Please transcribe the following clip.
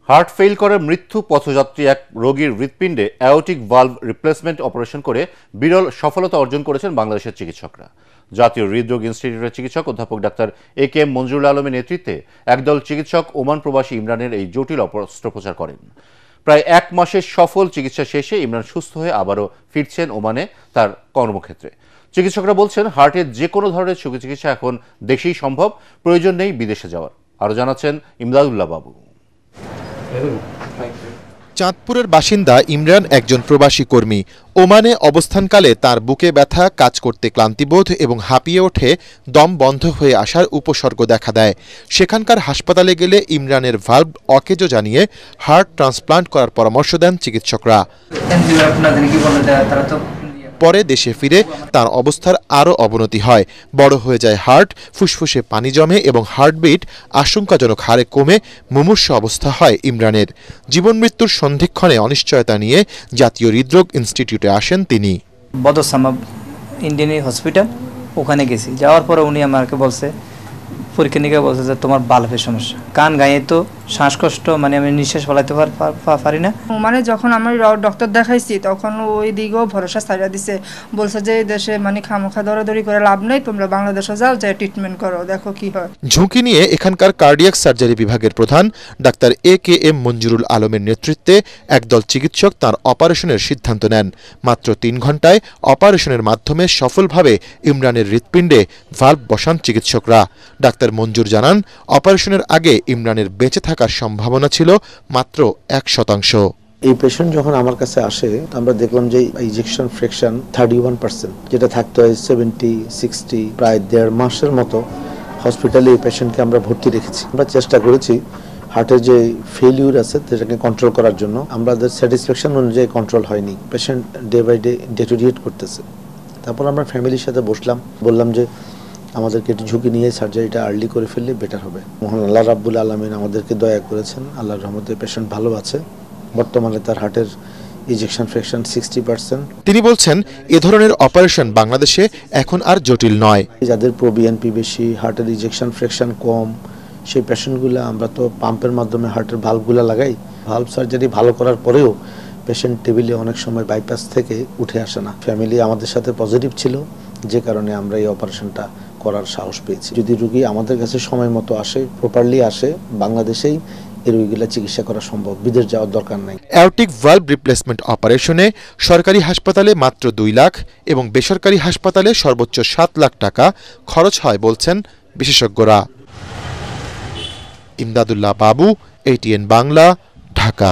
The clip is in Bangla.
হার্ট ফেল করে মৃত্যু পথযাত্রী এক রোগীর হৃৎপিণ্ডে অ্যাওর্টিক ভালভ রিপ্লেসমেন্ট অপারেশন করে বিরল সফলতা অর্জন করেছেন বাংলাদেশের চিকিৎসকরা। জাতীয় হৃদরোগ ইনস্টিটিউটের চিকিৎসক অধ্যাপক ডাক্তার এ.কে.এম. মঞ্জুরুল আলমের নেতৃত্বে একদল চিকিৎসক ওমান প্রবাসী ইমরানের এই জটিল অস্ত্রোপচার করেন। প্রায় এক মাসের সফল চিকিৎসা শেষে ইমরান সুস্থ হয়ে আবারও ফিরছেন ওমানে তার কর্মক্ষেত্রে। চিকিৎসকরা বলছেন, হার্টের যে কোনো ধরনের চিকিৎসা এখন দেশেই সম্ভব, প্রয়োজন নেই বিদেশে যাওয়ার। আরও জানাচ্ছেন ইমদাদুল্লাহ বাবু। চাঁদপুরের বাসিন্দা ইমরান একজন প্রবাসী কর্মী। ওমানে অবস্থানকালে তার বুকে ব্যথা, কাজ করতে ক্লান্তিবোধ এবং হাঁপিয়ে ওঠে, দম বন্ধ হয়ে আসার উপসর্গ দেখা দেয়। সেখানকার হাসপাতালে গেলে ইমরানের ভালভ অকেজো জানিয়ে হার্ট ট্রান্সপ্লান্ট করার পরামর্শ দেন চিকিৎসকরা। পরে দেশে ফিরে তার অবস্থার আরও অবনতি হয়। বড় হয়ে যায় হার্ট, ফুসফুসে পানি জমে এবং হার্টবিট আশঙ্কাজনক হারে কমে মুমূর্ষু অবস্থা হয় ইমরানের। জীবন মৃত্যুর সন্ধিক্ষণে অনিশ্চয়তা নিয়ে জাতীয় হৃদরোগ ইনস্টিটিউটে আসেন তিনি। বদসামা ইন্ডিয়ান হসপিটাল, ওখানে গেছি। যাওয়ার পরে উনি আমাকে বলছে, পরীক্ষা নিরীক্ষা বলছে যে তোমার বাল্বের সমস্যা, কান গায়ে তো শ্বাসকষ্ট, মানে আমি নিঃশ্বাস ফেলাইতে পারি না। মানে যখন আমি ডক্টর দেখাইছি তখন ওই দিকেও ভরসা ছাড়া দিছে, বলছে যে এই দেশে মানে খামোখা দৌড়াদৌড়ি করে লাভ নেই, তোমরা বাংলাদেশে যাও, যে ট্রিটমেন্ট করো, দেখো কি হয়। ঝুঁকি নিয়ে এখানকার কার্ডিয়াক সার্জারি বিভাগের প্রধান ডাক্তার এ.কে.এম. মঞ্জুরুল আলমের নেতৃত্বে একদল চিকিৎসক তার অপারেশনের সিদ্ধান্ত নেন। মাত্র 3 ঘণ্টায় অপারেশনের মাধ্যমে সফলভাবে ইমরানের হৃৎপিণ্ডে ভালভ বসান চিকিৎসকরা। ডাক্তার মঞ্জুর জানান, অপারেশনের আগে ইমরানের বেঁচে থাকার সম্ভাবনা ছিল মাত্র 1%। এই পেশেন্ট যখন আমার কাছে আসে, আমরা দেখলাম যে ইনজেকশন ফ্র্যাকশন 31%, যেটা থাকতে হয় 70-60। প্রায় 1.5 মাসের মতো হসপিটালে এই পেশেন্টকে আমরা ভর্তি রেখেছি। আমরা চেষ্টা করেছি হার্টের যে ফেলিউর আছে সেটাকে কন্ট্রোল করার জন্য। আমাদের স্যাটিসফ্যাকশন অনুযায়ী কন্ট্রোল হয়নি, patient day by day deteriorate করতেছে। তারপর আমরা ফ্যামিলির সাথে বসলাম, বললাম যে আমাদেরকে একটু ঝুঁকি নিয়ে সার্জারিটা আর্লি করে ফেললে বেটার হবে। মহান আল্লাহ রাব্বুল আলামিন আমাদেরকে দয়া করেছেন, আল্লাহর রহমতে পেশেন্ট ভালো আছে। বর্তমানে তার হার্টের ইনজেকশন ফ্র্যাকশন 60%। তিনি বলছেন, এ ধরনের অপারেশন বাংলাদেশে এখন আর জটিল নয়। যাদের প্রো-বিএনপি বেশি, হার্টের ইনজেকশন ফ্র্যাকশন কম, সেই পেশেন্টগুলো আমরা তো পাম্পের মাধ্যমে হার্টের ভালভগুলো লাগাই। ভালভ সার্জারি ভালো করার পরেও পেশেন্ট টেবিলে অনেক সময় বাইপাস থেকে উঠে আসে না। ফ্যামিলি আমাদের সাথে পজিটিভ ছিল, যে কারণে আমরা এই অপারেশনটা করার সাহস পেয়েছি। যদি রোগী আমাদের কাছে সময় মতো আসে, প্রপারলি আসে, বাংলাদেশেই এই রোগীগুলো চিকিৎসা করা সম্ভব, বিদেশ যাওয়ার দরকার নাই। অ্যাওর্টিক ভালভ রিপ্লেসমেন্ট অপারেশনে সরকারি হাসপাতালে মাত্র 2 লাখ এবং বেসরকারি হাসপাতালে সর্বোচ্চ 7 লাখ টাকা খরচ হয় বলছেন বিশেষজ্ঞরা। ইমদাদুল্লাহ বাবু, ATN বাংলা, ঢাকা।